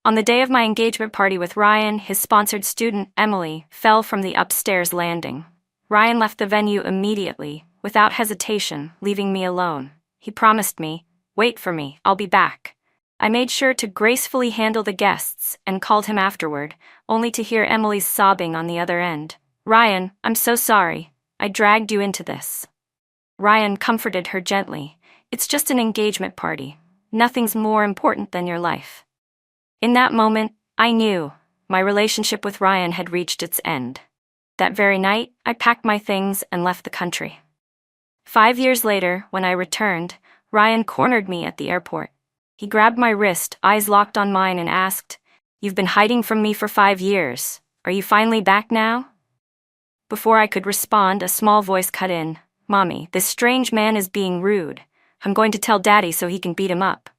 On the day of my engagement party with Ryan, his sponsored student, Emily, fell from the upstairs landing. Ryan left the venue immediately, without hesitation, leaving me alone. He promised me, "Wait for me, I'll be back." I made sure to gracefully handle the guests and called him afterward, only to hear Emily's sobbing on the other end. "Ryan, I'm so sorry. I dragged you into this." Ryan comforted her gently. "It's just an engagement party. Nothing's more important than your life." In that moment, I knew my relationship with Ryan had reached its end. That very night, I packed my things and left the country. 5 years later, when I returned, Ryan cornered me at the airport. He grabbed my wrist, eyes locked on mine, and asked, "You've been hiding from me for 5 years. Are you finally back now?" Before I could respond, a small voice cut in. "Mommy, this strange man is being rude. I'm going to tell Daddy so he can beat him up."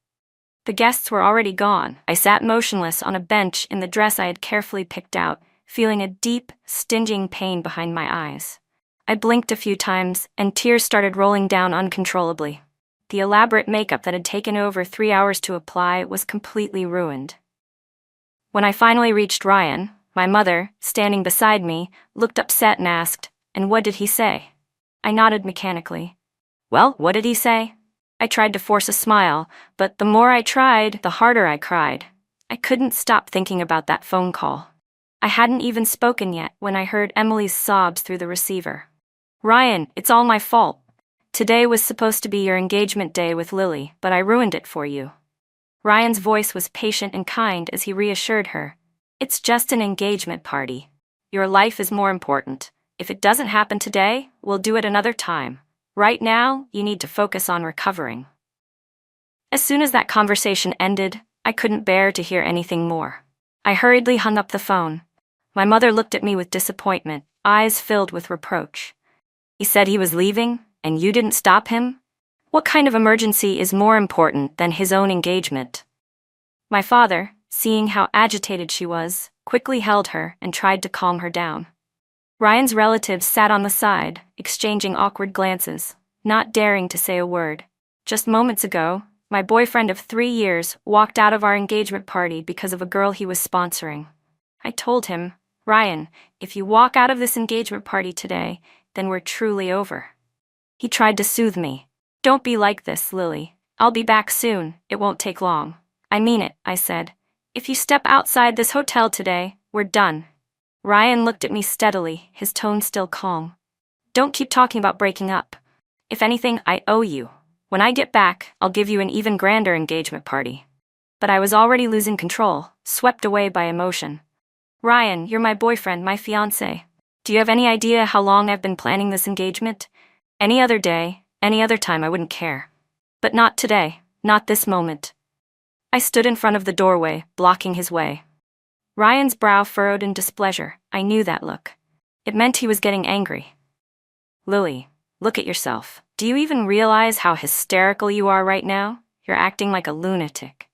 The guests were already gone. I sat motionless on a bench in the dress I had carefully picked out, feeling a deep, stinging pain behind my eyes. I blinked a few times, and tears started rolling down uncontrollably. The elaborate makeup that had taken over 3 hours to apply was completely ruined. When I finally reached Ryan, my mother, standing beside me, looked upset and asked, "And what did he say?" I nodded mechanically. "Well, what did he say?" I tried to force a smile, but the more I tried, the harder I cried. I couldn't stop thinking about that phone call. I hadn't even spoken yet when I heard Emily's sobs through the receiver. "Ryan, it's all my fault. Today was supposed to be your engagement day with Lily, but I ruined it for you." Ryan's voice was patient and kind as he reassured her. "It's just an engagement party. Your life is more important. If it doesn't happen today, we'll do it another time. Right now, you need to focus on recovering." As soon as that conversation ended, I couldn't bear to hear anything more. I hurriedly hung up the phone. My mother looked at me with disappointment, eyes filled with reproach. "He said he was leaving, and you didn't stop him? What kind of emergency is more important than his own engagement?" My father, seeing how agitated she was, quickly held her and tried to calm her down. Ryan's relatives sat on the side, exchanging awkward glances, not daring to say a word. Just moments ago, my boyfriend of 3 years walked out of our engagement party because of a girl he was sponsoring. I told him, "Ryan, if you walk out of this engagement party today, then we're truly over." He tried to soothe me. "Don't be like this, Lily. I'll be back soon, it won't take long." "I mean it," I said. "If you step outside this hotel today, we're done." Ryan looked at me steadily, his tone still calm. "Don't keep talking about breaking up. If anything, I owe you. When I get back, I'll give you an even grander engagement party." But I was already losing control, swept away by emotion. "Ryan, you're my boyfriend, my fiancé. Do you have any idea how long I've been planning this engagement? Any other day, any other time, I wouldn't care. But not today, not this moment." I stood in front of the doorway, blocking his way. Ryan's brow furrowed in displeasure. I knew that look. It meant he was getting angry. "Lily, look at yourself. Do you even realize how hysterical you are right now? You're acting like a lunatic."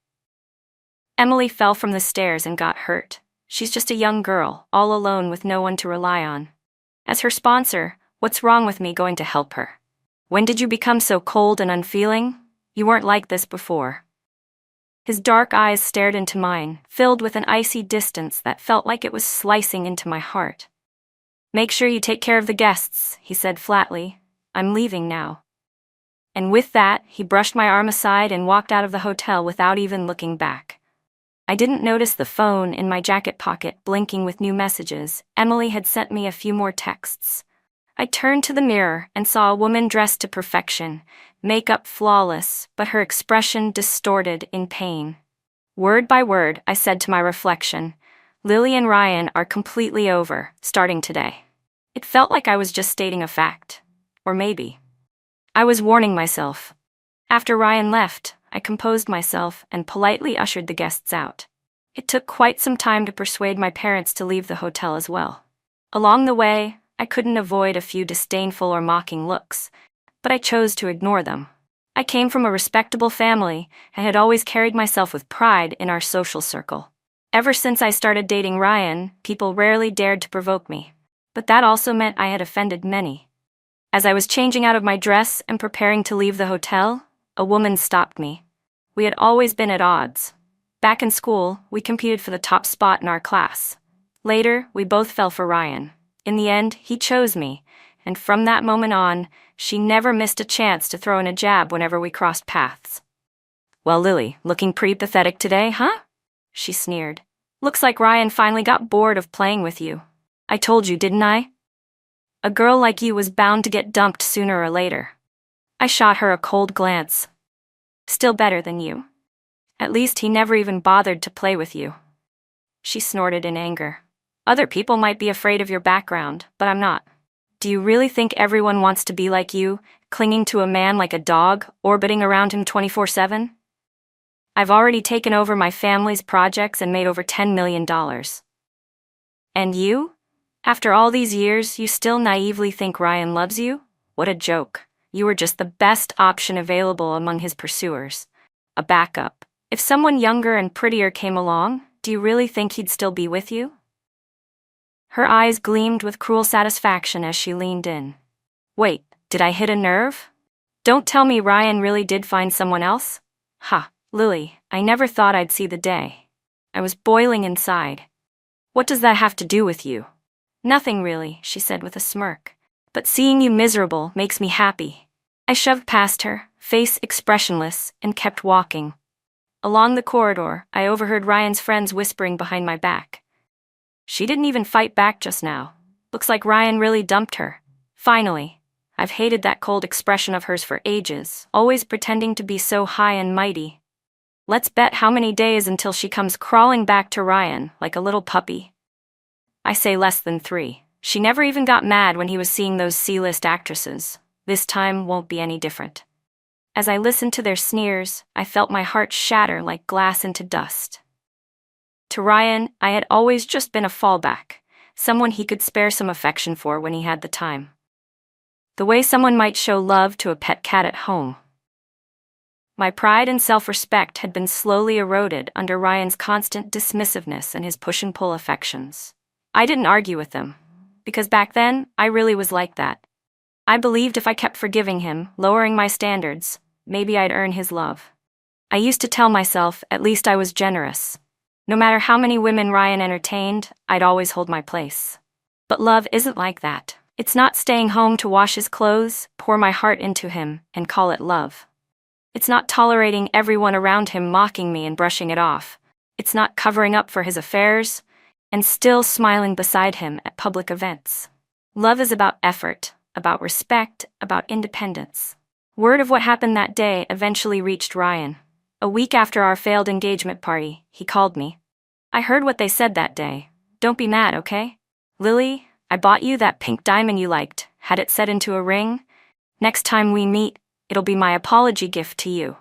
Emily fell from the stairs and got hurt. She's just a young girl, all alone with no one to rely on. As her sponsor, what's wrong with me going to help her? When did you become so cold and unfeeling? You weren't like this before. His dark eyes stared into mine, filled with an icy distance that felt like it was slicing into my heart. "Make sure you take care of the guests," he said flatly. "I'm leaving now." And with that, he brushed my arm aside and walked out of the hotel without even looking back. I didn't notice the phone in my jacket pocket blinking with new messages. Emily had sent me a few more texts. I turned to the mirror and saw a woman dressed to perfection, makeup flawless, but her expression distorted in pain. Word by word, I said to my reflection, "Lily and Ryan are completely over, starting today." It felt like I was just stating a fact. Or maybe I was warning myself. After Ryan left, I composed myself and politely ushered the guests out. It took quite some time to persuade my parents to leave the hotel as well. Along the way, I couldn't avoid a few disdainful or mocking looks, but I chose to ignore them. I came from a respectable family and had always carried myself with pride in our social circle. Ever since I started dating Ryan, people rarely dared to provoke me, but that also meant I had offended many. As I was changing out of my dress and preparing to leave the hotel, a woman stopped me. We had always been at odds, Back in school, we competed for the top spot in our class. Later, we both fell for Ryan. In the end, he chose me, and from that moment on, she never missed a chance to throw in a jab whenever we crossed paths. "Well, Lily, looking pretty pathetic today, huh?" she sneered. "Looks like Ryan finally got bored of playing with you. I told you, didn't I? A girl like you was bound to get dumped sooner or later." I shot her a cold glance. "Still better than you. At least he never even bothered to play with you." She snorted in anger. "Other people might be afraid of your background, but I'm not. Do you really think everyone wants to be like you, clinging to a man like a dog, orbiting around him 24/7? I've already taken over my family's projects and made over $10 million. And you? After all these years, you still naively think Ryan loves you? What a joke. You were just the best option available among his pursuers. A backup. If someone younger and prettier came along, do you really think he'd still be with you?" Her eyes gleamed with cruel satisfaction as she leaned in. "Wait, did I hit a nerve? Don't tell me Ryan really did find someone else?" "Ha, Lily, I never thought I'd see the day." I was boiling inside. "What does that have to do with you?" "Nothing really," she said with a smirk. "But seeing you miserable makes me happy." I shoved past her, face expressionless, and kept walking. Along the corridor, I overheard Ryan's friends whispering behind my back. "She didn't even fight back just now. Looks like Ryan really dumped her. Finally. I've hated that cold expression of hers for ages, always pretending to be so high and mighty. Let's bet how many days until she comes crawling back to Ryan like a little puppy. I say less than 3. She never even got mad when he was seeing those C-list actresses. This time won't be any different." As I listened to their sneers, I felt my heart shatter like glass into dust. To Ryan, I had always just been a fallback, someone he could spare some affection for when he had the time. The way someone might show love to a pet cat at home. My pride and self-respect had been slowly eroded under Ryan's constant dismissiveness and his push-and-pull affections. I didn't argue with them, because back then, I really was like that. I believed if I kept forgiving him, lowering my standards, maybe I'd earn his love. I used to tell myself at least I was generous. No matter how many women Ryan entertained, I'd always hold my place. But love isn't like that. It's not staying home to wash his clothes, pour my heart into him, and call it love. It's not tolerating everyone around him mocking me and brushing it off. It's not covering up for his affairs, and still smiling beside him at public events. Love is about effort, about respect, about independence. Word of what happened that day eventually reached Ryan. A week after our failed engagement party, he called me. "I heard what they said that day. Don't be mad, okay? Lily, I bought you that pink diamond you liked, had it set into a ring. Next time we meet, it'll be my apology gift to you."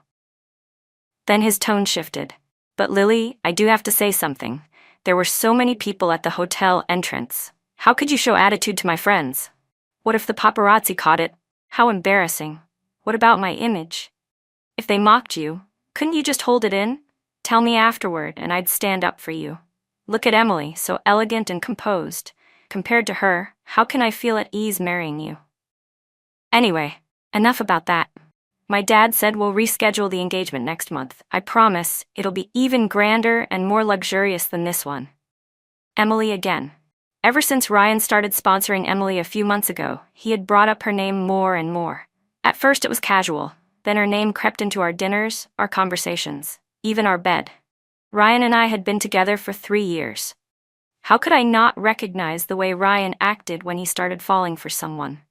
Then his tone shifted. "But Lily, I do have to say something. There were so many people at the hotel entrance. How could you show attitude to my friends? What if the paparazzi caught it? How embarrassing. What about my image? If they mocked you, couldn't you just hold it in? Tell me afterward and I'd stand up for you. Look at Emily, so elegant and composed. Compared to her, how can I feel at ease marrying you? Anyway, enough about that. My dad said we'll reschedule the engagement next month. I promise it'll be even grander and more luxurious than this one." Emily again. Ever since Ryan started sponsoring Emily a few months ago, he had brought up her name more and more. At first it was casual, then her name crept into our dinners, our conversations, even our bed. Ryan and I had been together for 3 years. How could I not recognize the way Ryan acted when he started falling for someone?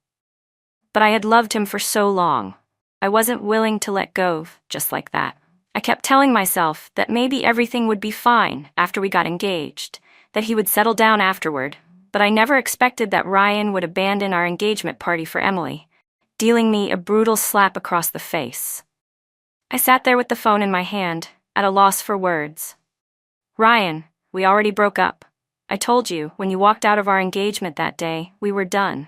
But I had loved him for so long. I wasn't willing to let go, just like that. I kept telling myself that maybe everything would be fine after we got engaged, that he would settle down afterward, but I never expected that Ryan would abandon our engagement party for Emily, dealing me a brutal slap across the face. I sat there with the phone in my hand, at a loss for words. "Ryan, we already broke up. I told you, when you walked out of our engagement that day, we were done."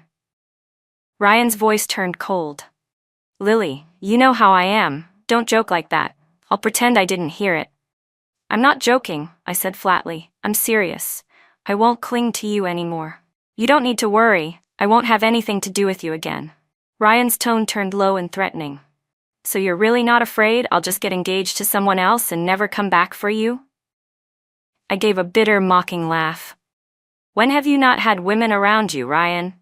Ryan's voice turned cold. "Lily, you know how I am. Don't joke like that. I'll pretend I didn't hear it." "I'm not joking," I said flatly. "I'm serious. I won't cling to you anymore. You don't need to worry. I won't have anything to do with you again." Ryan's tone turned low and threatening. "So you're really not afraid I'll just get engaged to someone else and never come back for you?" I gave a bitter, mocking laugh. When have you not had women around you, Ryan?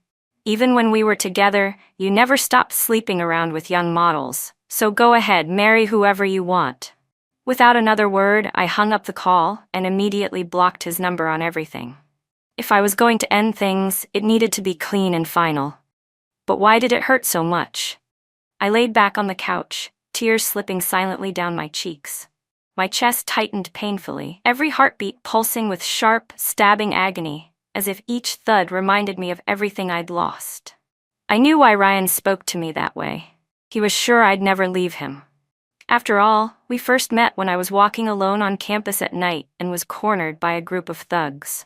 Even when we were together, you never stopped sleeping around with young models, so go ahead, marry whoever you want. Without another word, I hung up the call and immediately blocked his number on everything. If I was going to end things, it needed to be clean and final. But why did it hurt so much? I laid back on the couch, tears slipping silently down my cheeks. My chest tightened painfully, every heartbeat pulsing with sharp, stabbing agony, as if each thud reminded me of everything I'd lost. I knew why Ryan spoke to me that way. He was sure I'd never leave him. After all, we first met when I was walking alone on campus at night and was cornered by a group of thugs.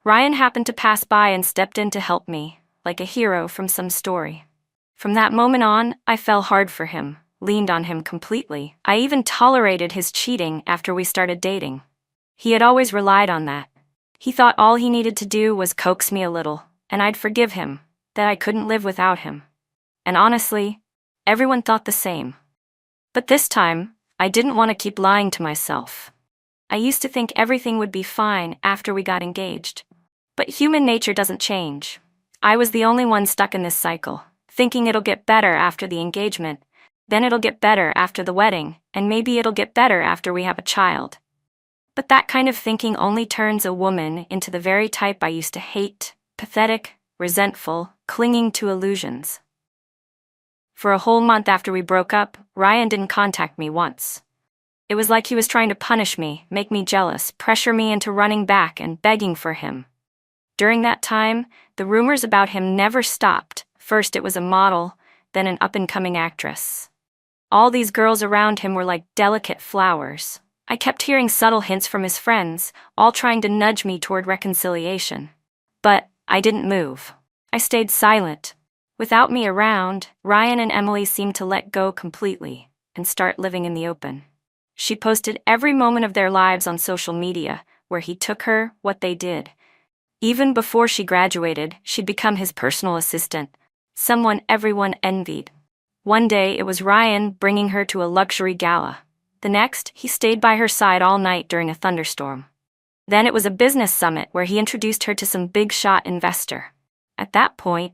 Ryan happened to pass by and stepped in to help me, like a hero from some story. From that moment on, I fell hard for him, leaned on him completely. I even tolerated his cheating after we started dating. He had always relied on that. He thought all he needed to do was coax me a little, and I'd forgive him, that I couldn't live without him. And honestly, everyone thought the same. But this time, I didn't want to keep lying to myself. I used to think everything would be fine after we got engaged. But human nature doesn't change. I was the only one stuck in this cycle, thinking it'll get better after the engagement, then it'll get better after the wedding, and maybe it'll get better after we have a child. But that kind of thinking only turns a woman into the very type I used to hate, pathetic, resentful, clinging to illusions. For a whole month after we broke up, Ryan didn't contact me once. It was like he was trying to punish me, make me jealous, pressure me into running back and begging for him. During that time, the rumors about him never stopped. First it was a model, then an up-and-coming actress. All these girls around him were like delicate flowers. I kept hearing subtle hints from his friends, all trying to nudge me toward reconciliation. But I didn't move. I stayed silent. Without me around, Ryan and Emily seemed to let go completely and start living in the open. She posted every moment of their lives on social media, where he took her, what they did. Even before she graduated, she'd become his personal assistant, someone everyone envied. One day, it was Ryan bringing her to a luxury gala. The next, he stayed by her side all night during a thunderstorm. Then it was a business summit where he introduced her to some big-shot investor. At that point,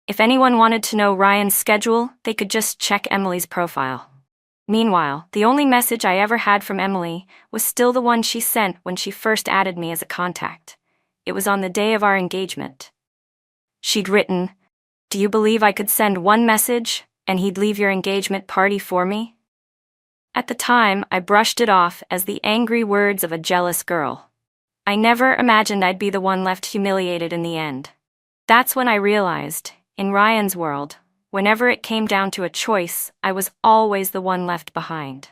if anyone wanted to know Ryan's schedule, they could just check Emily's profile. Meanwhile, the only message I ever had from Emily was still the one she sent when she first added me as a contact. It was on the day of our engagement. She'd written, "Do you believe I could send one message, and he'd leave your engagement party for me?" At the time, I brushed it off as the angry words of a jealous girl. I never imagined I'd be the one left humiliated in the end. That's when I realized, in Ryan's world, whenever it came down to a choice, I was always the one left behind.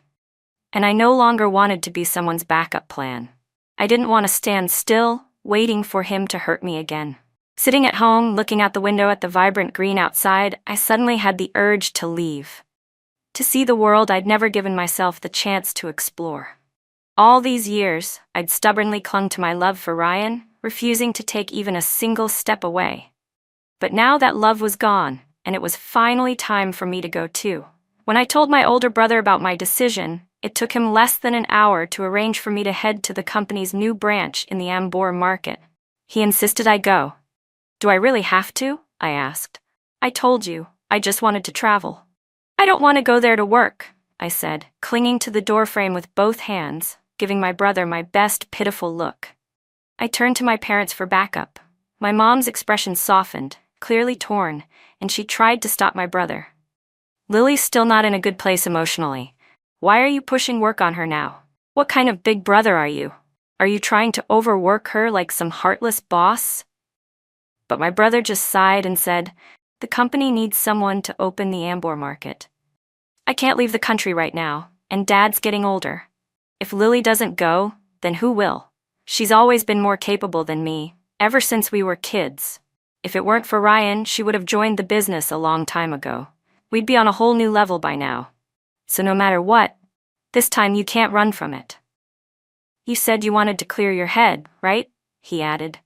And I no longer wanted to be someone's backup plan. I didn't want to stand still, waiting for him to hurt me again. Sitting at home, looking out the window at the vibrant green outside, I suddenly had the urge to leave. To see the world I'd never given myself the chance to explore. All these years, I'd stubbornly clung to my love for Ryan, refusing to take even a single step away. But now that love was gone, and it was finally time for me to go too. When I told my older brother about my decision, it took him less than an hour to arrange for me to head to the company's new branch in the Ambor market. He insisted I go. "Do I really have to?" I asked. "I told you, I just wanted to travel." "I don't want to go there to work," I said, clinging to the doorframe with both hands, giving my brother my best pitiful look. I turned to my parents for backup. My mom's expression softened, clearly torn, and she tried to stop my brother. "Lily's still not in a good place emotionally. Why are you pushing work on her now? What kind of big brother are you? Are you trying to overwork her like some heartless boss?" But my brother just sighed and said, "The company needs someone to open the Ambor market. I can't leave the country right now, and Dad's getting older. If Lily doesn't go, then who will? She's always been more capable than me, ever since we were kids. If it weren't for Ryan, she would have joined the business a long time ago. We'd be on a whole new level by now. So no matter what, this time you can't run from it." "You said you wanted to clear your head, right?" he added.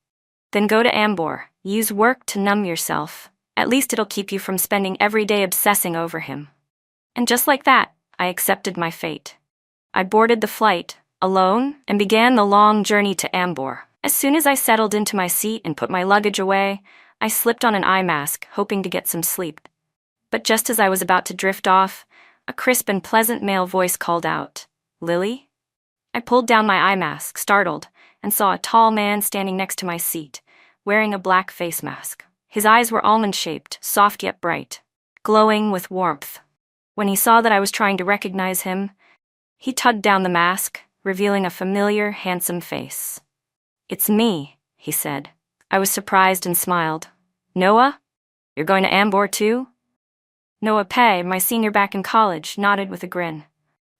"Then go to Ambor. Use work to numb yourself. At least it'll keep you from spending every day obsessing over him." And just like that, I accepted my fate. I boarded the flight, alone, and began the long journey to Ambor. As soon as I settled into my seat and put my luggage away, I slipped on an eye mask, hoping to get some sleep. But just as I was about to drift off, a crisp and pleasant male voice called out, "Lily?" I pulled down my eye mask, startled, and saw a tall man standing next to my seat, wearing a black face mask. His eyes were almond-shaped, soft yet bright, glowing with warmth. When he saw that I was trying to recognize him, he tugged down the mask, revealing a familiar, handsome face. "It's me," he said. I was surprised and smiled. "Noah? You're going to Ambor too?" Noah Pei, my senior back in college, nodded with a grin.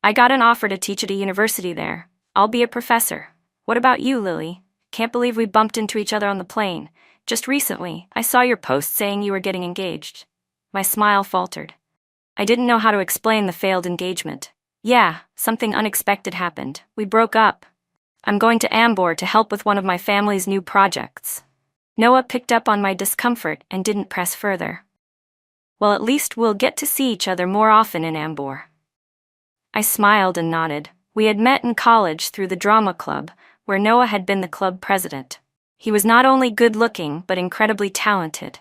"I got an offer to teach at a university there. I'll be a professor. What about you, Lily? Can't believe we bumped into each other on the plane. Just recently, I saw your post saying you were getting engaged." My smile faltered. I didn't know how to explain the failed engagement. "Yeah, something unexpected happened. We broke up. I'm going to Ambor to help with one of my family's new projects." Noah picked up on my discomfort and didn't press further. "Well, at least we'll get to see each other more often in Ambor." I smiled and nodded. We had met in college through the drama club, where Noah had been the club president. He was not only good-looking but incredibly talented,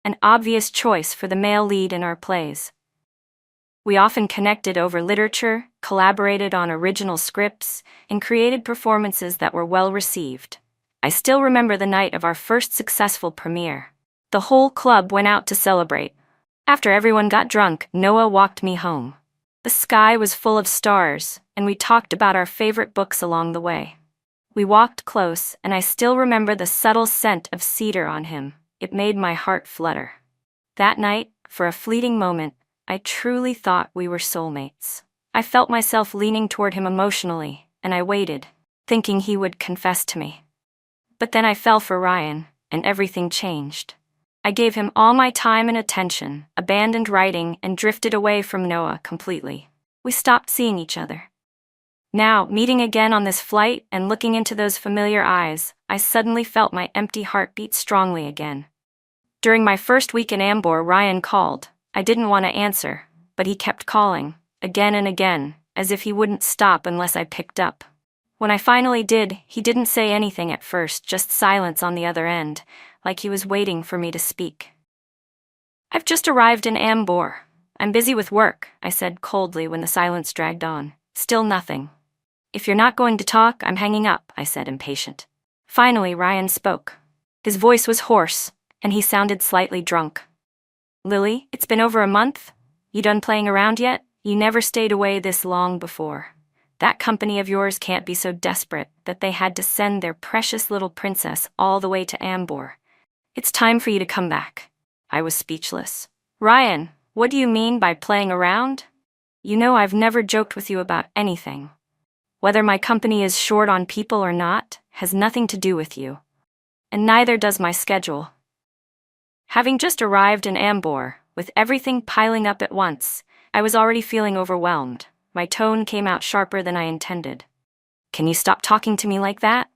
an obvious choice for the male lead in our plays. We often connected over literature, collaborated on original scripts, and created performances that were well received. I still remember the night of our first successful premiere. The whole club went out to celebrate. After everyone got drunk, Noah walked me home. The sky was full of stars, and we talked about our favorite books along the way. We walked close, and I still remember the subtle scent of cedar on him. It made my heart flutter. That night, for a fleeting moment, I truly thought we were soulmates. I felt myself leaning toward him emotionally, and I waited, thinking he would confess to me. But then I fell for Ryan, and everything changed. I gave him all my time and attention, abandoned writing, and drifted away from Noah completely. We stopped seeing each other. Now, meeting again on this flight and looking into those familiar eyes, I suddenly felt my empty heart beat strongly again. During my first week in Ambor, Ryan called. I didn't want to answer, but he kept calling, again and again, as if he wouldn't stop unless I picked up. When I finally did, he didn't say anything at first, just silence on the other end, like he was waiting for me to speak. "I've just arrived in Ambor. I'm busy with work," I said coldly when the silence dragged on. Still nothing. "If you're not going to talk, I'm hanging up," I said, impatient. Finally, Ryan spoke. His voice was hoarse, and he sounded slightly drunk. "Lily, it's been over a month? You done playing around yet? You never stayed away this long before. That company of yours can't be so desperate that they had to send their precious little princess all the way to Ambor. It's time for you to come back." I was speechless. "Ryan, what do you mean by playing around? You know I've never joked with you about anything. Whether my company is short on people or not has nothing to do with you. And neither does my schedule." Having just arrived in Ambor, with everything piling up at once, I was already feeling overwhelmed. My tone came out sharper than I intended. "Can you stop talking to me like that?"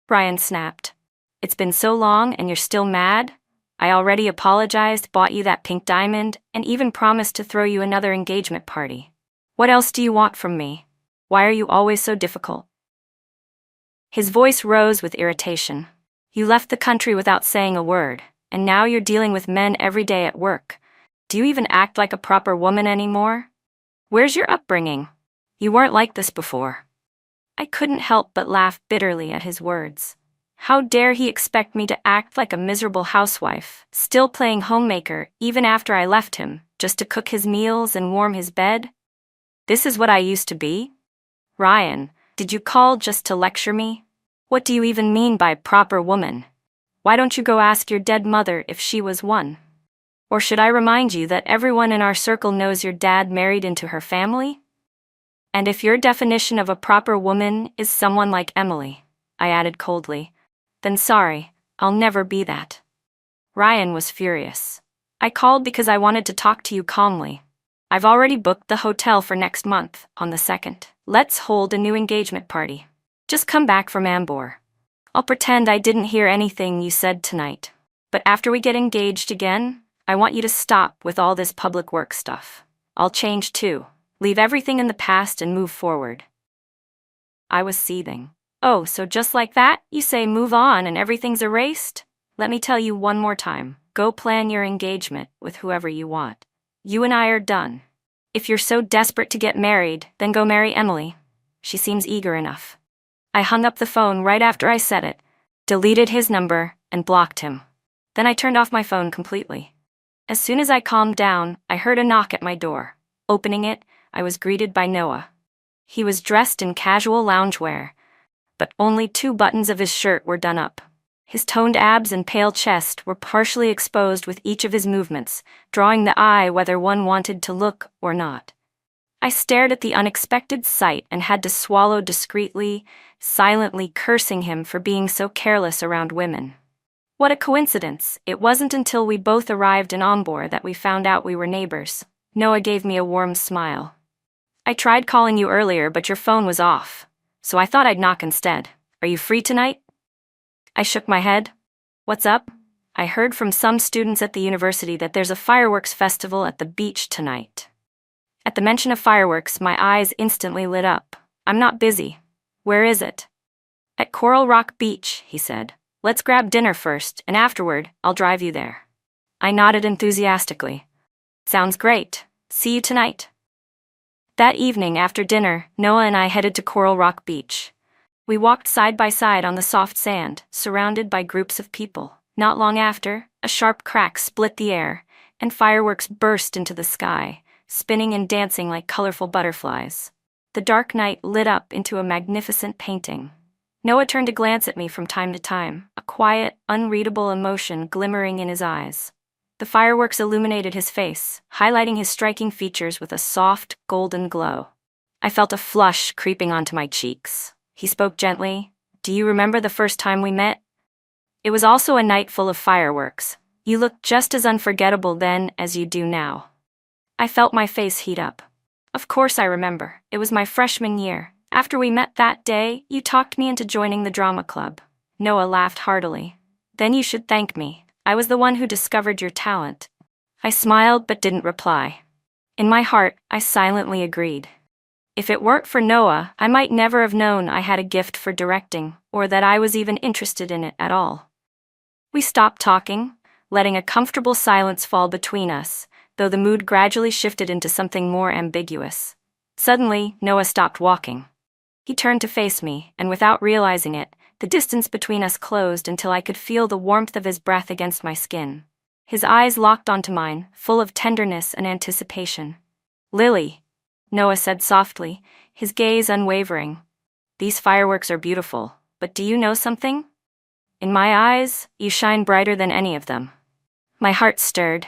Ryan snapped. "It's been so long and you're still mad? I already apologized, bought you that pink diamond, and even promised to throw you another engagement party. What else do you want from me? Why are you always so difficult?" His voice rose with irritation. "You left the country without saying a word, and now you're dealing with men every day at work. Do you even act like a proper woman anymore? Where's your upbringing? You weren't like this before." I couldn't help but laugh bitterly at his words. How dare he expect me to act like a miserable housewife, still playing homemaker even after I left him, just to cook his meals and warm his bed? This is what I used to be? Ryan, did you call just to lecture me? What do you even mean by proper woman? Why don't you go ask your dead mother if she was one? Or should I remind you that everyone in our circle knows your dad married into her family? And if your definition of a proper woman is someone like Emily," I added coldly, "then sorry, I'll never be that." Ryan was furious. "I called because I wanted to talk to you calmly. I've already booked the hotel for next month, on the 2nd. Let's hold a new engagement party. Just come back from Ambor. I'll pretend I didn't hear anything you said tonight. But after we get engaged again, I want you to stop with all this public work stuff. I'll change too. Leave everything in the past and move forward." I was seething. Oh, so just like that, you say move on and everything's erased? Let me tell you one more time. Go plan your engagement with whoever you want. You and I are done. If you're so desperate to get married, then go marry Emily. She seems eager enough. I hung up the phone right after I said it, deleted his number, and blocked him. Then I turned off my phone completely. As soon as I calmed down, I heard a knock at my door. Opening it, I was greeted by Noah. He was dressed in casual loungewear, but only 2 buttons of his shirt were done up. His toned abs and pale chest were partially exposed with each of his movements, drawing the eye whether one wanted to look or not. I stared at the unexpected sight and had to swallow discreetly, silently cursing him for being so careless around women. What a coincidence. It wasn't until we both arrived in Ombor that we found out we were neighbors. Noah gave me a warm smile. I tried calling you earlier, but your phone was off, so I thought I'd knock instead. Are you free tonight? I shook my head. What's up? I heard from some students at the university that there's a fireworks festival at the beach tonight. At the mention of fireworks, my eyes instantly lit up. I'm not busy. Where is it? At Coral Rock Beach, he said. Let's grab dinner first, and afterward, I'll drive you there. I nodded enthusiastically. Sounds great. See you tonight. That evening after dinner, Noah and I headed to Coral Rock Beach. We walked side by side on the soft sand, surrounded by groups of people. Not long after, a sharp crack split the air, and fireworks burst into the sky, spinning and dancing like colorful butterflies. The dark night lit up into a magnificent painting. Noah turned to glance at me from time to time, a quiet, unreadable emotion glimmering in his eyes. The fireworks illuminated his face, highlighting his striking features with a soft, golden glow. I felt a flush creeping onto my cheeks. He spoke gently. Do you remember the first time we met? It was also a night full of fireworks. You looked just as unforgettable then as you do now. I felt my face heat up. Of course I remember. It was my freshman year. After we met that day, you talked me into joining the drama club. Noah laughed heartily. Then you should thank me. I was the one who discovered your talent. I smiled but didn't reply. In my heart, I silently agreed. If it weren't for Noah, I might never have known I had a gift for directing, or that I was even interested in it at all. We stopped talking, letting a comfortable silence fall between us, though the mood gradually shifted into something more ambiguous. Suddenly, Noah stopped walking. He turned to face me, and without realizing it, the distance between us closed until I could feel the warmth of his breath against my skin. His eyes locked onto mine, full of tenderness and anticipation. Lily, Noah said softly, his gaze unwavering. These fireworks are beautiful, but do you know something? In my eyes, you shine brighter than any of them. My heart stirred.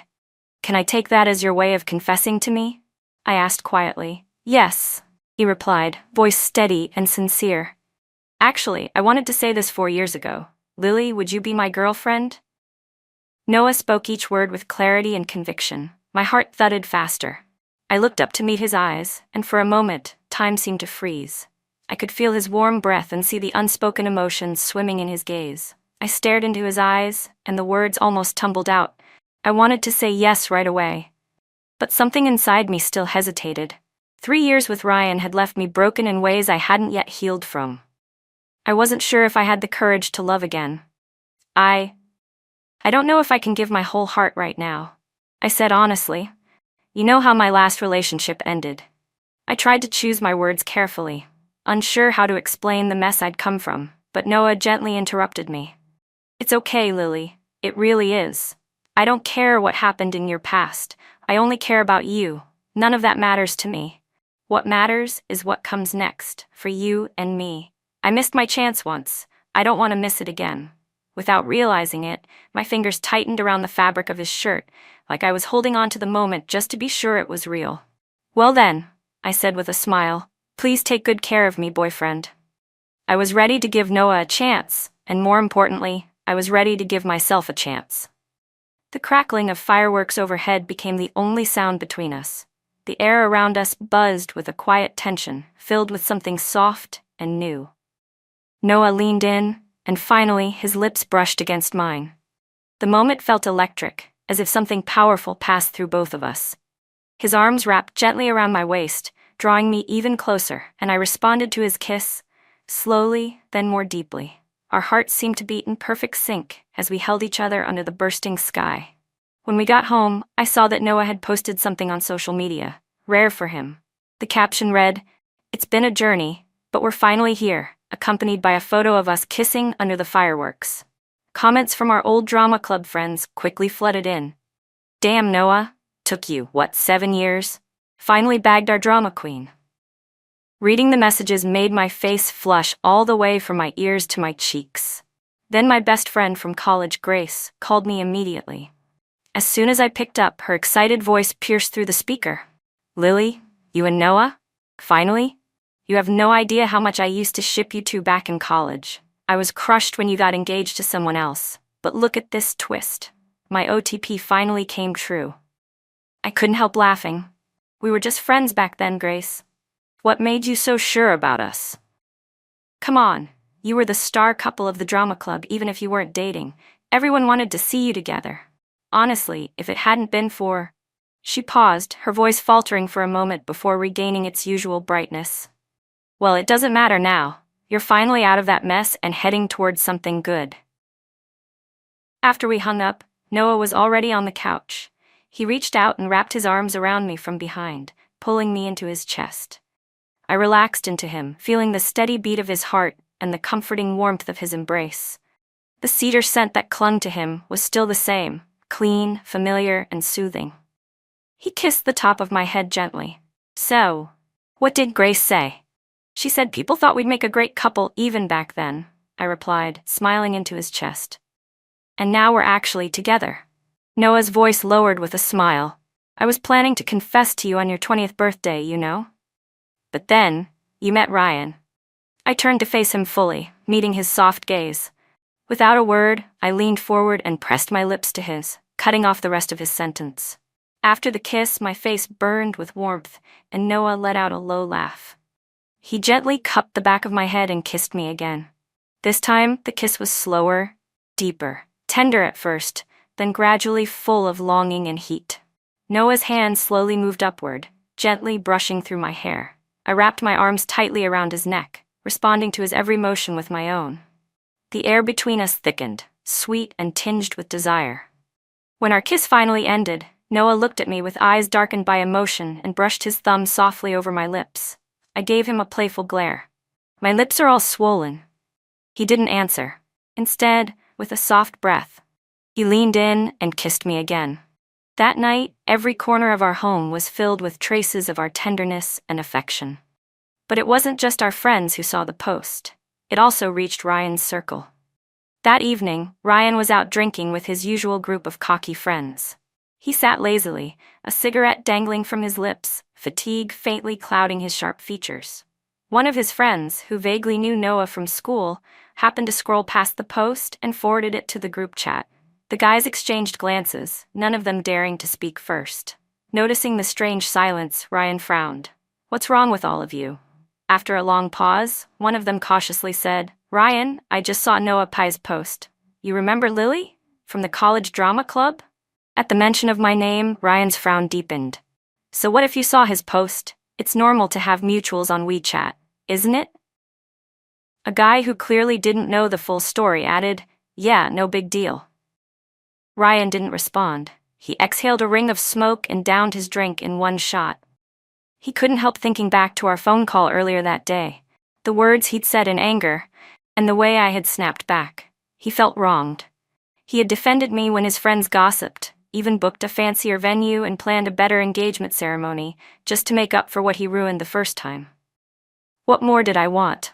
Can I take that as your way of confessing to me? I asked quietly. Yes, he replied, voice steady and sincere. Actually, I wanted to say this 4 years ago. Lily, would you be my girlfriend? Noah spoke each word with clarity and conviction. My heart thudded faster. I looked up to meet his eyes, and for a moment, time seemed to freeze. I could feel his warm breath and see the unspoken emotions swimming in his gaze. I stared into his eyes, and the words almost tumbled out. I wanted to say yes right away. But something inside me still hesitated. 3 years with Ryan had left me broken in ways I hadn't yet healed from. I wasn't sure if I had the courage to love again. I don't know if I can give my whole heart right now, I said honestly. You know how my last relationship ended. I tried to choose my words carefully, unsure how to explain the mess I'd come from, but Noah gently interrupted me. It's okay, Lily. It really is. I don't care what happened in your past. I only care about you. None of that matters to me. What matters is what comes next, for you and me. I missed my chance once. I don't want to miss it again. Without realizing it, my fingers tightened around the fabric of his shirt, like I was holding on to the moment just to be sure it was real. Well then, I said with a smile, please take good care of me, boyfriend. I was ready to give Noah a chance, and more importantly, I was ready to give myself a chance. The crackling of fireworks overhead became the only sound between us. The air around us buzzed with a quiet tension, filled with something soft and new. Noah leaned in, and finally his lips brushed against mine. The moment felt electric, as if something powerful passed through both of us. His arms wrapped gently around my waist, drawing me even closer, and I responded to his kiss, slowly, then more deeply. Our hearts seemed to beat in perfect sync as we held each other under the bursting sky. When we got home, I saw that Noah had posted something on social media, rare for him. The caption read, "It's been a journey, but we're finally here," accompanied by a photo of us kissing under the fireworks. Comments from our old drama club friends quickly flooded in. "Damn, Noah, took you, 7 years? Finally bagged our drama queen." Reading the messages made my face flush all the way from my ears to my cheeks. Then my best friend from college, Grace, called me immediately. As soon as I picked up, her excited voice pierced through the speaker. "Lily, you and Noah? Finally? You have no idea how much I used to ship you two back in college. I was crushed when you got engaged to someone else, but look at this twist. My OTP finally came true." I couldn't help laughing. "We were just friends back then, Grace. What made you so sure about us?" "Come on, you were the star couple of the drama club even if you weren't dating. Everyone wanted to see you together. Honestly, if it hadn't been for..." She paused, her voice faltering for a moment before regaining its usual brightness. "Well, it doesn't matter now. You're finally out of that mess and heading towards something good." After we hung up, Noah was already on the couch. He reached out and wrapped his arms around me from behind, pulling me into his chest. I relaxed into him, feeling the steady beat of his heart and the comforting warmth of his embrace. The cedar scent that clung to him was still the same, clean, familiar, and soothing. He kissed the top of my head gently. "So, what did Grace say?" "She said people thought we'd make a great couple even back then," I replied, smiling into his chest. "And now we're actually together." Noah's voice lowered with a smile. "I was planning to confess to you on your 20th birthday, you know? But then, you met Ryan." I turned to face him fully, meeting his soft gaze. Without a word, I leaned forward and pressed my lips to his, cutting off the rest of his sentence. After the kiss, my face burned with warmth, and Noah let out a low laugh. He gently cupped the back of my head and kissed me again. This time, the kiss was slower, deeper, tender at first, then gradually full of longing and heat. Noah's hand slowly moved upward, gently brushing through my hair. I wrapped my arms tightly around his neck, responding to his every motion with my own. The air between us thickened, sweet and tinged with desire. When our kiss finally ended, Noah looked at me with eyes darkened by emotion and brushed his thumb softly over my lips. I gave him a playful glare. "My lips are all swollen." He didn't answer. Instead, with a soft breath, he leaned in and kissed me again. That night, every corner of our home was filled with traces of our tenderness and affection. But it wasn't just our friends who saw the post. It also reached Ryan's circle. That evening, Ryan was out drinking with his usual group of cocky friends. He sat lazily, a cigarette dangling from his lips, fatigue faintly clouding his sharp features. One of his friends, who vaguely knew Noah from school, happened to scroll past the post and forwarded it to the group chat. The guys exchanged glances, none of them daring to speak first. Noticing the strange silence, Ryan frowned. "What's wrong with all of you?" After a long pause, one of them cautiously said, "Ryan, I just saw Noah Pye's post. You remember Lily? From the college drama club?" At the mention of my name, Ryan's frown deepened. "So what if you saw his post? It's normal to have mutuals on WeChat, isn't it?" A guy who clearly didn't know the full story added, "Yeah, no big deal." Ryan didn't respond. He exhaled a ring of smoke and downed his drink in one shot. He couldn't help thinking back to our phone call earlier that day, the words he'd said in anger, and the way I had snapped back. He felt wronged. He had defended me when his friends gossiped, even booked a fancier venue and planned a better engagement ceremony, just to make up for what he ruined the first time. What more did I want?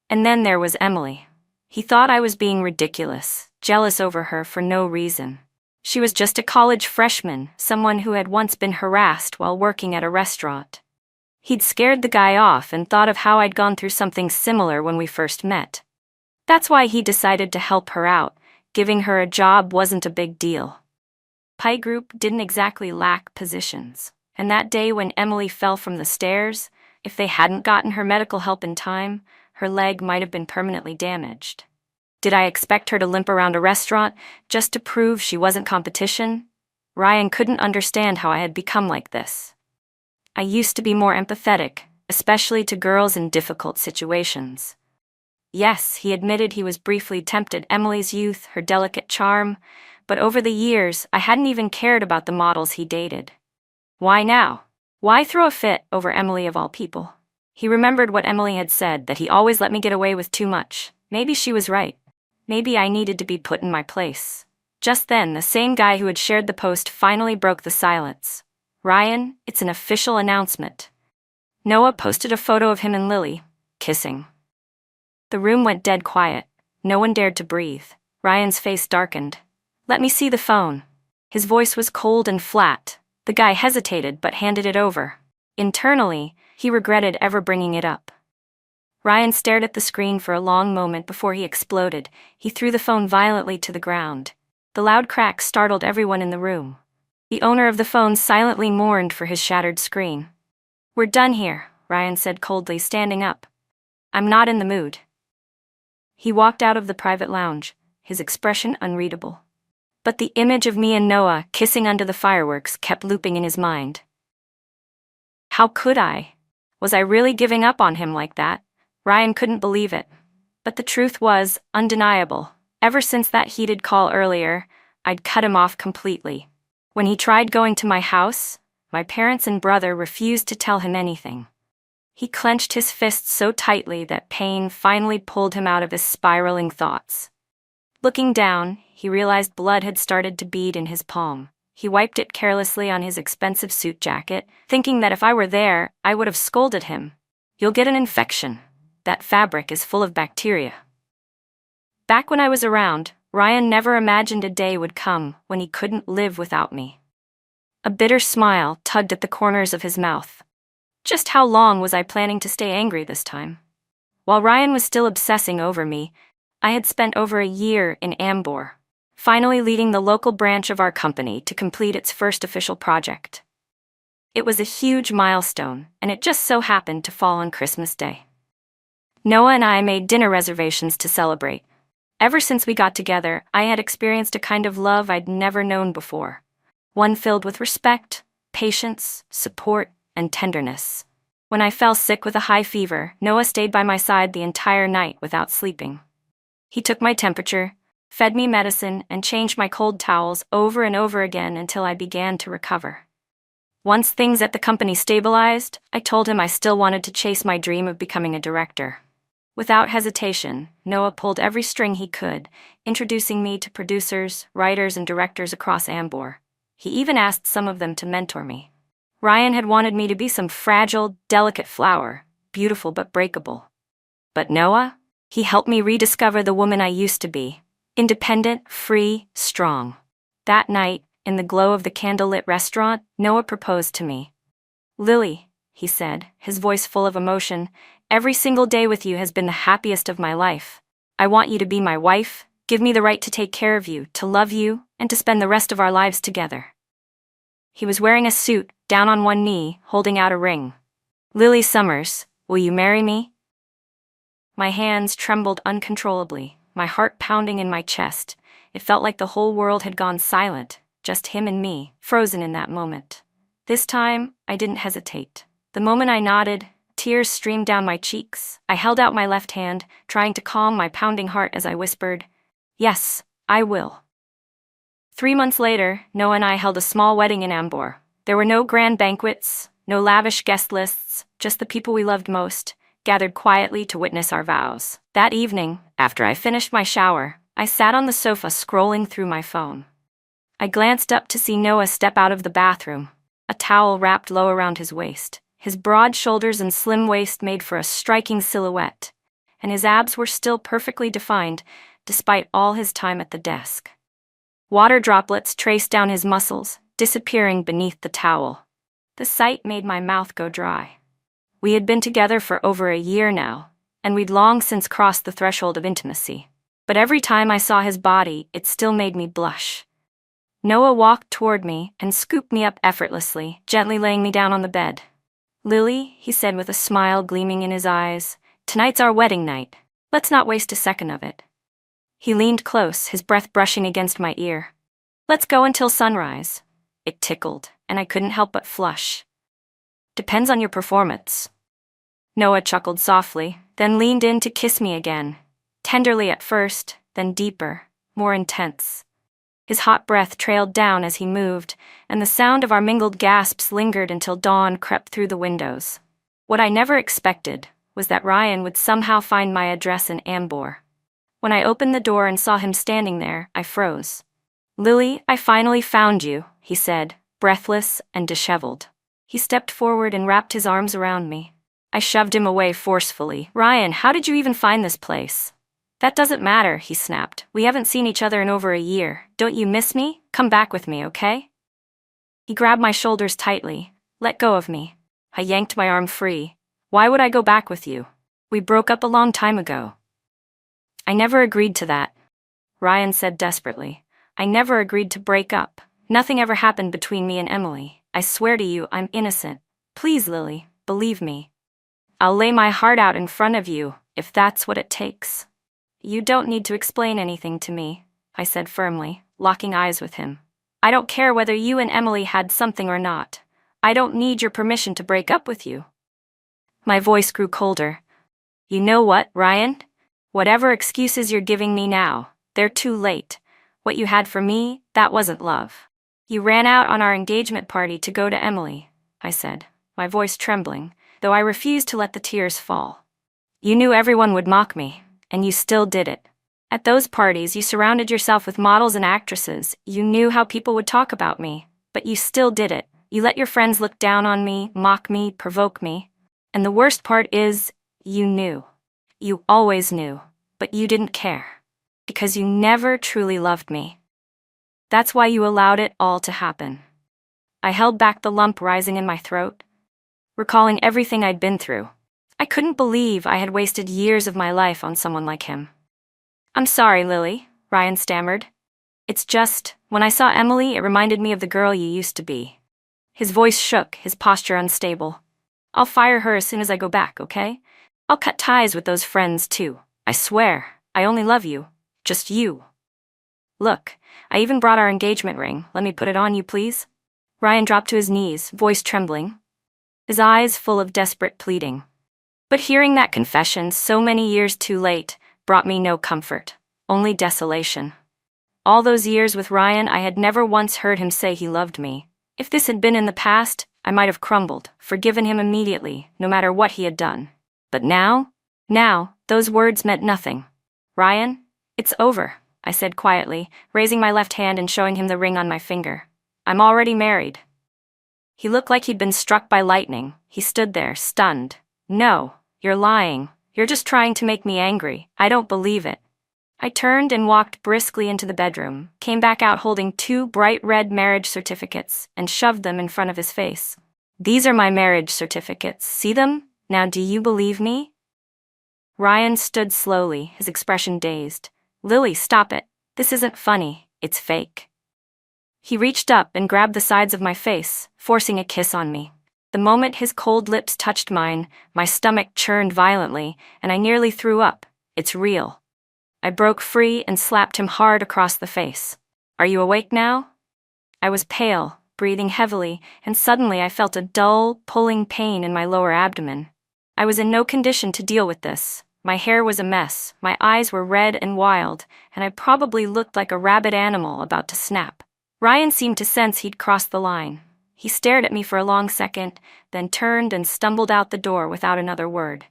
And then there was Emily. He thought I was being ridiculous, jealous over her for no reason. She was just a college freshman, someone who had once been harassed while working at a restaurant. He'd scared the guy off and thought of how I'd gone through something similar when we first met. That's why he decided to help her out. Giving her a job wasn't a big deal. Pie Group didn't exactly lack positions, and that day when Emily fell from the stairs, if they hadn't gotten her medical help in time, her leg might have been permanently damaged. Did I expect her to limp around a restaurant just to prove she wasn't competition? Ryan couldn't understand how I had become like this. I used to be more empathetic, especially to girls in difficult situations. Yes, he admitted he was briefly tempted Emily's youth, her delicate charm, but over the years, I hadn't even cared about the models he dated. Why now? Why throw a fit over Emily of all people? He remembered what Emily had said, that he always let me get away with too much. Maybe she was right. Maybe I needed to be put in my place. Just then, the same guy who had shared the post finally broke the silence. Ryan, it's an official announcement. Noah posted a photo of him and Lily, kissing. The room went dead quiet. No one dared to breathe. Ryan's face darkened. Let me see the phone. His voice was cold and flat. The guy hesitated but handed it over. Internally, he regretted ever bringing it up. Ryan stared at the screen for a long moment before he exploded. He threw the phone violently to the ground. The loud crack startled everyone in the room. The owner of the phone silently mourned for his shattered screen. We're done here, Ryan said coldly, standing up. I'm not in the mood. He walked out of the private lounge, his expression unreadable. But the image of me and Noah kissing under the fireworks kept looping in his mind. How could I? Was I really giving up on him like that? Ryan couldn't believe it. But the truth was undeniable. Ever since that heated call earlier, I'd cut him off completely. When he tried going to my house, my parents and brother refused to tell him anything. He clenched his fists so tightly that pain finally pulled him out of his spiraling thoughts. Looking down, he realized blood had started to bead in his palm. He wiped it carelessly on his expensive suit jacket, thinking that if I were there, I would have scolded him. You'll get an infection. That fabric is full of bacteria. Back when I was around, Ryan never imagined a day would come when he couldn't live without me. A bitter smile tugged at the corners of his mouth. Just how long was I planning to stay angry this time? While Ryan was still obsessing over me, I had spent over a year in Ambor, finally leading the local branch of our company to complete its first official project. It was a huge milestone, and it just so happened to fall on Christmas Day. Noah and I made dinner reservations to celebrate. Ever since we got together, I had experienced a kind of love I'd never known before. One filled with respect, patience, support, and tenderness. When I fell sick with a high fever, Noah stayed by my side the entire night without sleeping. He took my temperature, fed me medicine, and changed my cold towels over and over again until I began to recover. Once things at the company stabilized, I told him I still wanted to chase my dream of becoming a director. Without hesitation, Noah pulled every string he could, introducing me to producers, writers, and directors across Ambor. He even asked some of them to mentor me. Ryan had wanted me to be some fragile, delicate flower, beautiful but breakable. But Noah? He helped me rediscover the woman I used to be. Independent, free, strong. That night, in the glow of the candlelit restaurant, Noah proposed to me. Lily, he said, his voice full of emotion, every single day with you has been the happiest of my life. I want you to be my wife, give me the right to take care of you, to love you, and to spend the rest of our lives together. He was wearing a suit, down on one knee, holding out a ring. Lily Summers, will you marry me? My hands trembled uncontrollably, my heart pounding in my chest. It felt like the whole world had gone silent, just him and me, frozen in that moment. This time, I didn't hesitate. The moment I nodded, tears streamed down my cheeks. I held out my left hand, trying to calm my pounding heart as I whispered, "Yes, I will." 3 months later, Noah and I held a small wedding in Ambor. There were no grand banquets, no lavish guest lists, just the people we loved most, gathered quietly to witness our vows. That evening, after I finished my shower, I sat on the sofa scrolling through my phone. I glanced up to see Noah step out of the bathroom, a towel wrapped low around his waist. His broad shoulders and slim waist made for a striking silhouette, and his abs were still perfectly defined, despite all his time at the desk. Water droplets traced down his muscles, disappearing beneath the towel. The sight made my mouth go dry. We had been together for over a year now, and we'd long since crossed the threshold of intimacy. But every time I saw his body, it still made me blush. Noah walked toward me and scooped me up effortlessly, gently laying me down on the bed. "Lily," he said with a smile gleaming in his eyes, "tonight's our wedding night. Let's not waste a second of it." He leaned close, his breath brushing against my ear. "Let's go until sunrise." It tickled, and I couldn't help but flush. "Depends on your performance." Noah chuckled softly, then leaned in to kiss me again. Tenderly at first, then deeper, more intense. His hot breath trailed down as he moved, and the sound of our mingled gasps lingered until dawn crept through the windows. What I never expected was that Ryan would somehow find my address in Ambor. When I opened the door and saw him standing there, I froze. "Lily, I finally found you," he said, breathless and disheveled. He stepped forward and wrapped his arms around me. I shoved him away forcefully. "Ryan, how did you even find this place?" "That doesn't matter," he snapped. "We haven't seen each other in over a year. Don't you miss me? Come back with me, okay?" He grabbed my shoulders tightly. "Let go of me." I yanked my arm free. "Why would I go back with you? We broke up a long time ago." "I never agreed to that," Ryan said desperately. "I never agreed to break up. Nothing ever happened between me and Emily. I swear to you, I'm innocent. Please, Lily, believe me. I'll lay my heart out in front of you, if that's what it takes." "You don't need to explain anything to me," I said firmly, locking eyes with him. "I don't care whether you and Emily had something or not. I don't need your permission to break up with you." My voice grew colder. "You know what, Ryan? Whatever excuses you're giving me now, they're too late. What you had for me, that wasn't love. You ran out on our engagement party to go to Emily," I said, my voice trembling, though I refused to let the tears fall. "You knew everyone would mock me, and you still did it. At those parties, you surrounded yourself with models and actresses. You knew how people would talk about me, but you still did it. You let your friends look down on me, mock me, provoke me. And the worst part is, you knew. You always knew, but you didn't care. Because you never truly loved me. That's why you allowed it all to happen." I held back the lump rising in my throat, recalling everything I'd been through. I couldn't believe I had wasted years of my life on someone like him. "I'm sorry, Lily," Ryan stammered. "It's just, when I saw Emily, it reminded me of the girl you used to be." His voice shook, his posture unstable. "I'll fire her as soon as I go back, okay? I'll cut ties with those friends too. I swear, I only love you. Just you. Look, I even brought our engagement ring. Let me put it on you, please." Ryan dropped to his knees, voice trembling, his eyes full of desperate pleading. But hearing that confession so many years too late brought me no comfort, only desolation. All those years with Ryan, I had never once heard him say he loved me. If this had been in the past, I might have crumbled, forgiven him immediately, no matter what he had done. But now, those words meant nothing. "Ryan, it's over," I said quietly, raising my left hand and showing him the ring on my finger. "I'm already married." He looked like he'd been struck by lightning. He stood there, stunned. "No, you're lying. You're just trying to make me angry. I don't believe it." I turned and walked briskly into the bedroom, came back out holding 2 bright red marriage certificates, and shoved them in front of his face. "These are my marriage certificates. See them? Now do you believe me?" Ryan stood slowly, his expression dazed. "Lily, stop it. This isn't funny. It's fake." He reached up and grabbed the sides of my face, forcing a kiss on me. The moment his cold lips touched mine, my stomach churned violently, and I nearly threw up. "It's real." I broke free and slapped him hard across the face. "Are you awake now?" I was pale, breathing heavily, and suddenly I felt a dull, pulling pain in my lower abdomen. I was in no condition to deal with this. My hair was a mess, my eyes were red and wild, and I probably looked like a rabid animal about to snap. Ryan seemed to sense he'd crossed the line. He stared at me for a long second, then turned and stumbled out the door without another word.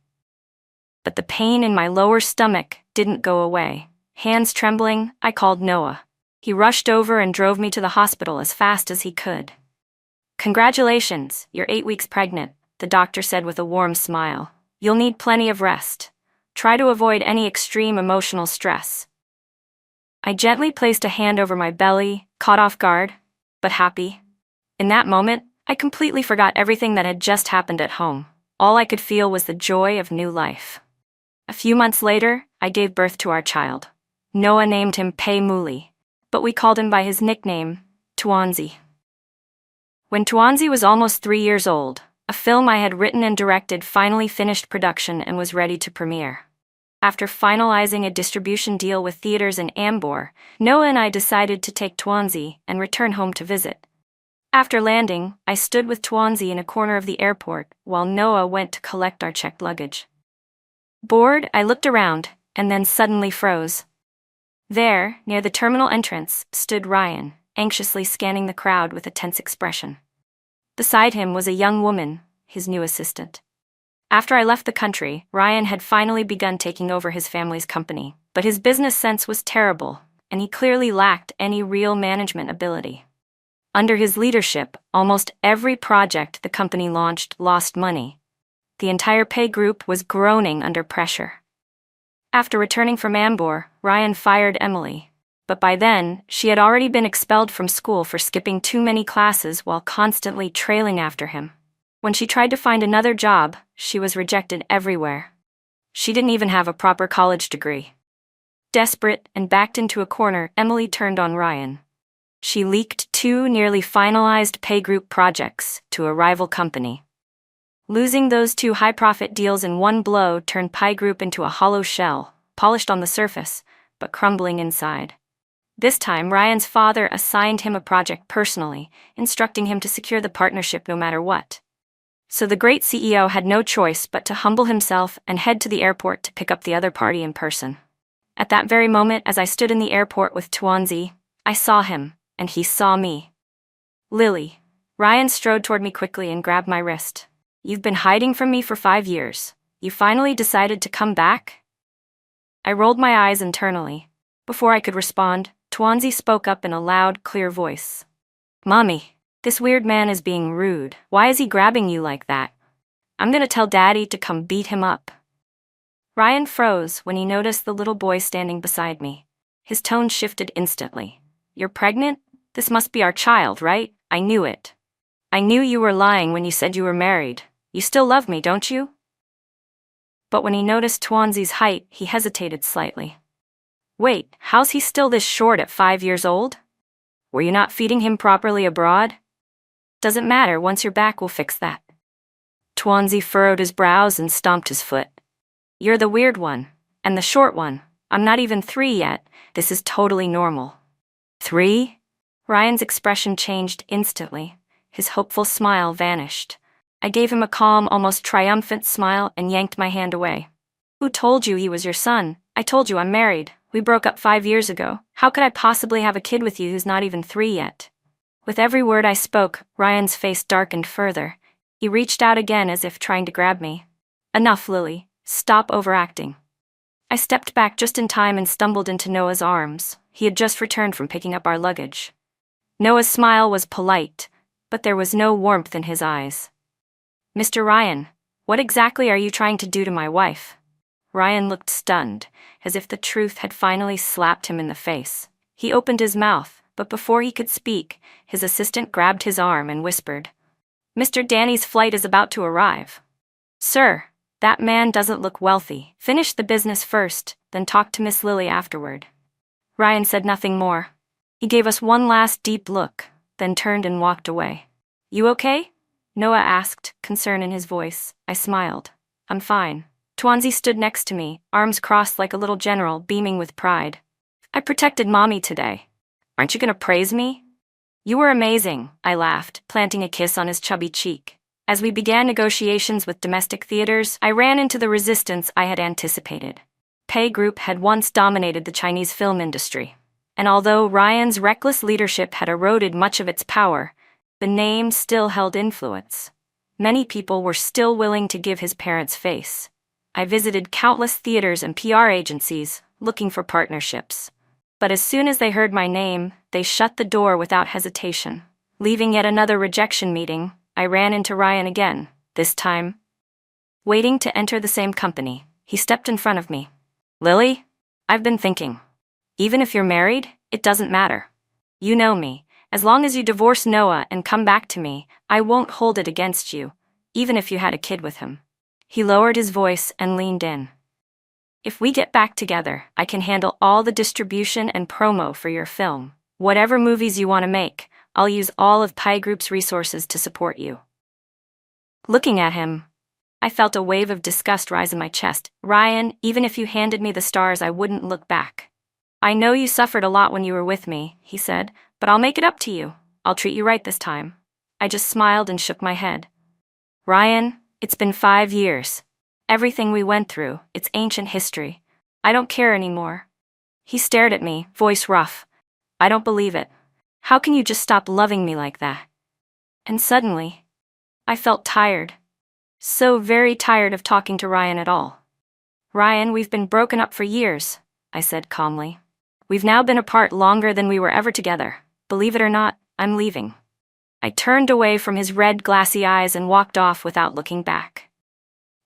But the pain in my lower stomach didn't go away. Hands trembling, I called Noah. He rushed over and drove me to the hospital as fast as he could. "Congratulations, you're 8 weeks pregnant," the doctor said with a warm smile. "You'll need plenty of rest. Try to avoid any extreme emotional stress." I gently placed a hand over my belly, caught off guard, but happy. In that moment, I completely forgot everything that had just happened at home. All I could feel was the joy of new life. A few months later, I gave birth to our child. Noah named him Pei Muli, but we called him by his nickname, Tuanzi. When Tuanzi was almost 3 years old, a film I had written and directed finally finished production and was ready to premiere. After finalizing a distribution deal with theaters in Ambor, Noah and I decided to take Tuanzi and return home to visit. After landing, I stood with Tuanzi in a corner of the airport while Noah went to collect our checked luggage. Bored, I looked around, and then suddenly froze. There, near the terminal entrance, stood Ryan, anxiously scanning the crowd with a tense expression. Beside him was a young woman, his new assistant. After I left the country, Ryan had finally begun taking over his family's company, but his business sense was terrible, and he clearly lacked any real management ability. Under his leadership, almost every project the company launched lost money. The entire pay group was groaning under pressure. After returning from Ambor, Ryan fired Emily, but by then, she had already been expelled from school for skipping too many classes while constantly trailing after him. When she tried to find another job, she was rejected everywhere. She didn't even have a proper college degree. Desperate and backed into a corner, Emily turned on Ryan. She leaked 2 nearly finalized pay group projects to a rival company. Losing those 2 high-profit deals in one blow turned Pie Group into a hollow shell, polished on the surface, but crumbling inside. This time, Ryan's father assigned him a project personally, instructing him to secure the partnership no matter what. So the great CEO had no choice but to humble himself and head to the airport to pick up the other party in person. At that very moment, as I stood in the airport with Tuanzi, I saw him, and he saw me. Lily. Ryan strode toward me quickly and grabbed my wrist. You've been hiding from me for 5 years. You finally decided to come back? I rolled my eyes internally. Before I could respond, Tuanzi spoke up in a loud, clear voice. Mommy, this weird man is being rude. Why is he grabbing you like that? I'm gonna tell Daddy to come beat him up. Ryan froze when he noticed the little boy standing beside me. His tone shifted instantly. You're pregnant? This must be our child, right? I knew it. I knew you were lying when you said you were married. You still love me, don't you? But when he noticed Tuanzi's height, he hesitated slightly. Wait, how's he still this short at 5 years old? Were you not feeding him properly abroad? Doesn't matter, once you're back we'll fix that. Tuanzi furrowed his brows and stomped his foot. You're the weird one, and the short one. I'm not even 3 yet. This is totally normal. 3? Ryan's expression changed instantly. His hopeful smile vanished. I gave him a calm, almost triumphant smile and yanked my hand away. Who told you he was your son? I told you I'm married. We broke up 5 years ago. How could I possibly have a kid with you who's not even 3 yet? With every word I spoke, Ryan's face darkened further. He reached out again as if trying to grab me. Enough, Lily. Stop overacting. I stepped back just in time and stumbled into Noah's arms. He had just returned from picking up our luggage. Noah's smile was polite, but there was no warmth in his eyes. Mr. Ryan, what exactly are you trying to do to my wife? Ryan looked stunned, as if the truth had finally slapped him in the face. He opened his mouth, but before he could speak, his assistant grabbed his arm and whispered, Mr. Danny's flight is about to arrive. Sir, that man doesn't look wealthy. Finish the business first, then talk to Miss Lily afterward. Ryan said nothing more. He gave us one last deep look, then turned and walked away. You okay? Noah asked, concern in his voice. I smiled. I'm fine. Tuanzi stood next to me, arms crossed like a little general, beaming with pride. I protected Mommy today. Aren't you gonna praise me? You were amazing, I laughed, planting a kiss on his chubby cheek. As we began negotiations with domestic theaters, I ran into the resistance I had anticipated. Pay Group had once dominated the Chinese film industry, and although Ryan's reckless leadership had eroded much of its power, the name still held influence. Many people were still willing to give his parents face. I visited countless theaters and PR agencies, looking for partnerships. But as soon as they heard my name, they shut the door without hesitation. Leaving yet another rejection meeting, I ran into Ryan again, this time waiting to enter the same company. He stepped in front of me. Lily, I've been thinking. Even if you're married, it doesn't matter. You know me. As long as you divorce Noah and come back to me, I won't hold it against you, even if you had a kid with him. He lowered his voice and leaned in. If we get back together, I can handle all the distribution and promo for your film. Whatever movies you want to make, I'll use all of Pie Group's resources to support you. Looking at him, I felt a wave of disgust rise in my chest. Ryan, even if you handed me the stars, I wouldn't look back. I know you suffered a lot when you were with me, he said, but I'll make it up to you. I'll treat you right this time. I just smiled and shook my head. Ryan, it's been 5 years. Everything we went through, it's ancient history. I don't care anymore. He stared at me, voice rough. I don't believe it. How can you just stop loving me like that? And suddenly, I felt tired. So very tired of talking to Ryan at all. Ryan, we've been broken up for years, I said calmly. We've now been apart longer than we were ever together. Believe it or not, I'm leaving. I turned away from his red, glassy eyes and walked off without looking back.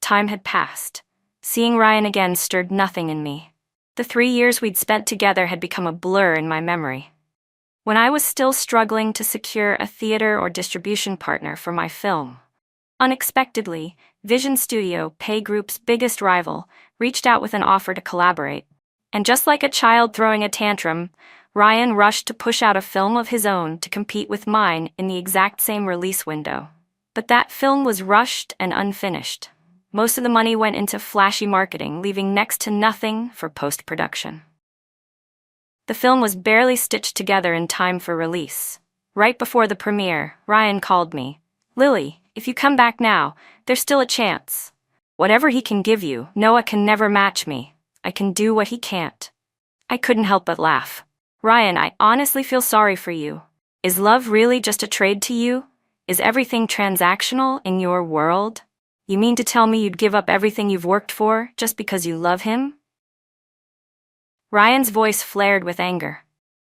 Time had passed. Seeing Ryan again stirred nothing in me. The 3 years we'd spent together had become a blur in my memory. When I was still struggling to secure a theater or distribution partner for my film, unexpectedly, Vision Studio, Pay Group's biggest rival, reached out with an offer to collaborate. And just like a child throwing a tantrum, Ryan rushed to push out a film of his own to compete with mine in the exact same release window. But that film was rushed and unfinished. Most of the money went into flashy marketing, leaving next to nothing for post-production. The film was barely stitched together in time for release. Right before the premiere, Ryan called me. Lily, if you come back now, there's still a chance. Whatever he can give you, Noah can never match me. I can do what he can't. I couldn't help but laugh. Ryan, I honestly feel sorry for you. Is love really just a trade to you? Is everything transactional in your world? You mean to tell me you'd give up everything you've worked for just because you love him? Ryan's voice flared with anger.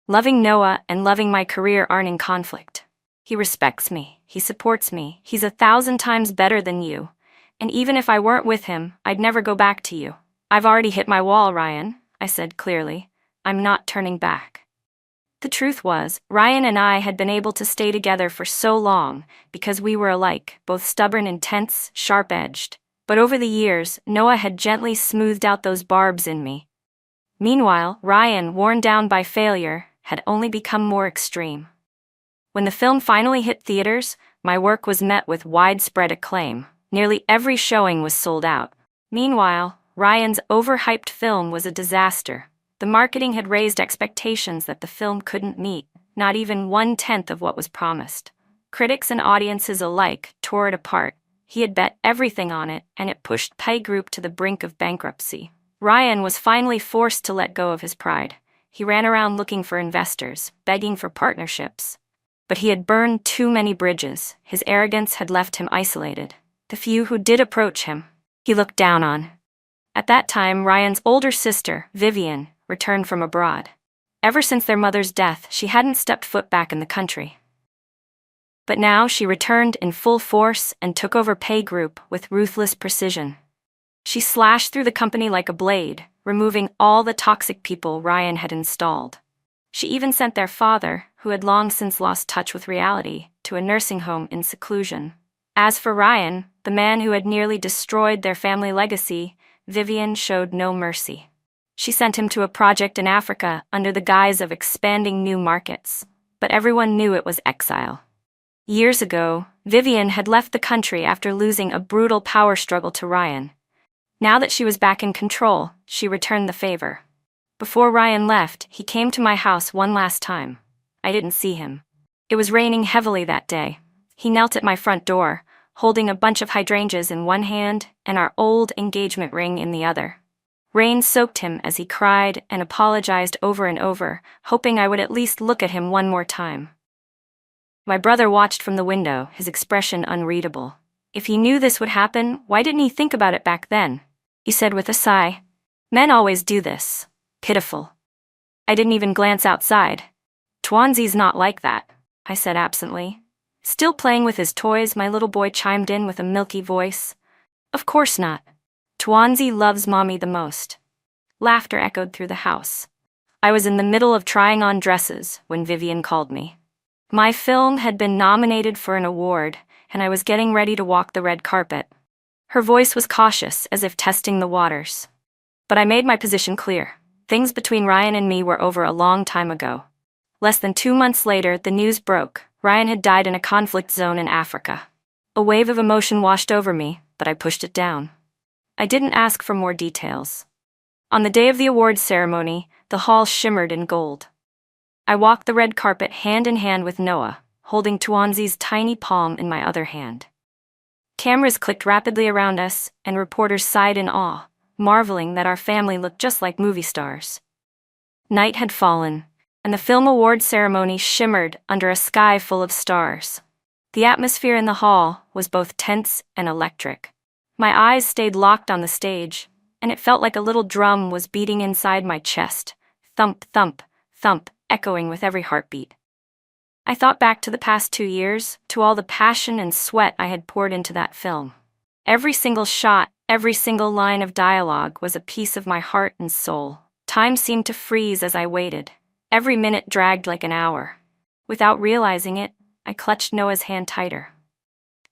Loving Noah and loving my career aren't in conflict. He respects me. He supports me. He's 1,000 times better than you. And even if I weren't with him, I'd never go back to you. I've already hit my wall, Ryan, I said clearly. I'm not turning back. The truth was, Ryan and I had been able to stay together for so long because we were alike, both stubborn, intense, sharp-edged. But over the years, Noah had gently smoothed out those barbs in me. Meanwhile, Ryan, worn down by failure, had only become more extreme. When the film finally hit theaters, my work was met with widespread acclaim. Nearly every showing was sold out. Meanwhile, Ryan's overhyped film was a disaster. The marketing had raised expectations that the film couldn't meet, not even 1/10 of what was promised. Critics and audiences alike tore it apart. He had bet everything on it, and it pushed Pay Group to the brink of bankruptcy. Ryan was finally forced to let go of his pride. He ran around looking for investors, begging for partnerships. But he had burned too many bridges. His arrogance had left him isolated. The few who did approach him, he looked down on. At that time, Ryan's older sister, Vivian, returned from abroad. Ever since their mother's death, she hadn't stepped foot back in the country. But now she returned in full force and took over Pay Group with ruthless precision. She slashed through the company like a blade, removing all the toxic people Ryan had installed. She even sent their father, who had long since lost touch with reality, to a nursing home in seclusion. As for Ryan, the man who had nearly destroyed their family legacy, Vivian showed no mercy. She sent him to a project in Africa under the guise of expanding new markets, but everyone knew it was exile. Years ago, Vivian had left the country after losing a brutal power struggle to Ryan. Now that she was back in control, she returned the favor. Before Ryan left, he came to my house one last time. I didn't see him. It was raining heavily that day. He knelt at my front door, holding a bunch of hydrangeas in one hand and our old engagement ring in the other. Rain soaked him as he cried and apologized over and over, hoping I would at least look at him one more time. My brother watched from the window, his expression unreadable. If he knew this would happen, why didn't he think about it back then? He said with a sigh. Men always do this. Pitiful. I didn't even glance outside. Twanzi's not like that, I said absently. Still playing with his toys, my little boy chimed in with a milky voice. Of course not. Twanzi loves mommy the most. Laughter echoed through the house. I was in the middle of trying on dresses when Vivian called me. My film had been nominated for an award, and I was getting ready to walk the red carpet. Her voice was cautious, as if testing the waters. But I made my position clear. Things between Ryan and me were over a long time ago. Less than 2 months later, the news broke. Ryan had died in a conflict zone in Africa. A wave of emotion washed over me, but I pushed it down. I didn't ask for more details. On the day of the awards ceremony, the hall shimmered in gold. I walked the red carpet hand in hand with Noah. holding Tuanzi's tiny palm in my other hand. Cameras clicked rapidly around us, and reporters sighed in awe, marveling that our family looked just like movie stars. Night had fallen, and the film award ceremony shimmered under a sky full of stars. The atmosphere in the hall was both tense and electric. My eyes stayed locked on the stage, and it felt like a little drum was beating inside my chest, thump, thump, thump, echoing with every heartbeat. I thought back to the past 2 years, to all the passion and sweat I had poured into that film. Every single shot, every single line of dialogue was a piece of my heart and soul. Time seemed to freeze as I waited. Every minute dragged like an hour. Without realizing it, I clutched Noah's hand tighter.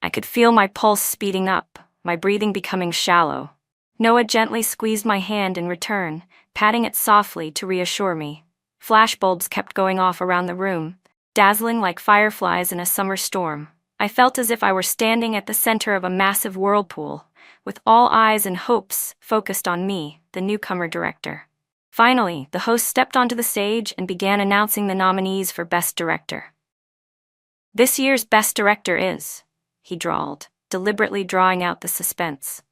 I could feel my pulse speeding up, my breathing becoming shallow. Noah gently squeezed my hand in return, patting it softly to reassure me. Flashbulbs kept going off around the room, dazzling like fireflies in a summer storm. I felt as if I were standing at the center of a massive whirlpool, with all eyes and hopes focused on me, the newcomer director. Finally, the host stepped onto the stage and began announcing the nominees for Best Director. "This year's Best Director is," he drawled, deliberately drawing out the suspense.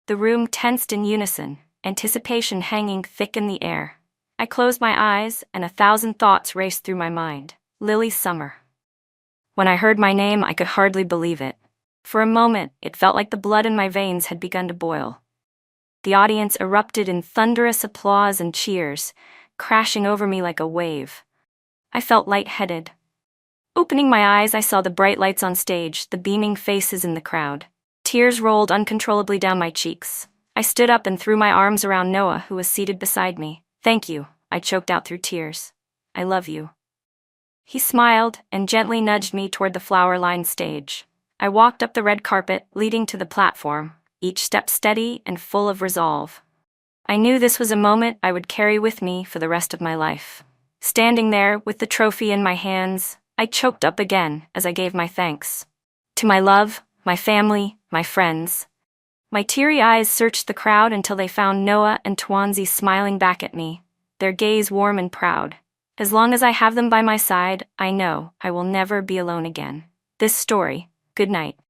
The room tensed in unison, anticipation hanging thick in the air. I closed my eyes, and 1,000 thoughts raced through my mind. Lily Summer. When I heard my name, I could hardly believe it. For a moment, it felt like the blood in my veins had begun to boil. The audience erupted in thunderous applause and cheers, crashing over me like a wave. I felt lightheaded. Opening my eyes, I saw the bright lights on stage, the beaming faces in the crowd. Tears rolled uncontrollably down my cheeks. I stood up and threw my arms around Noah, who was seated beside me. "Thank you," I choked out through tears. "I love you." He smiled and gently nudged me toward the flower-lined stage. I walked up the red carpet, leading to the platform, each step steady and full of resolve. I knew this was a moment I would carry with me for the rest of my life. Standing there with the trophy in my hands, I choked up again as I gave my thanks. To my love, my family, my friends. My teary eyes searched the crowd until they found Noah and Tuanzi smiling back at me, their gaze warm and proud. As long as I have them by my side, I know I will never be alone again. This story, good night.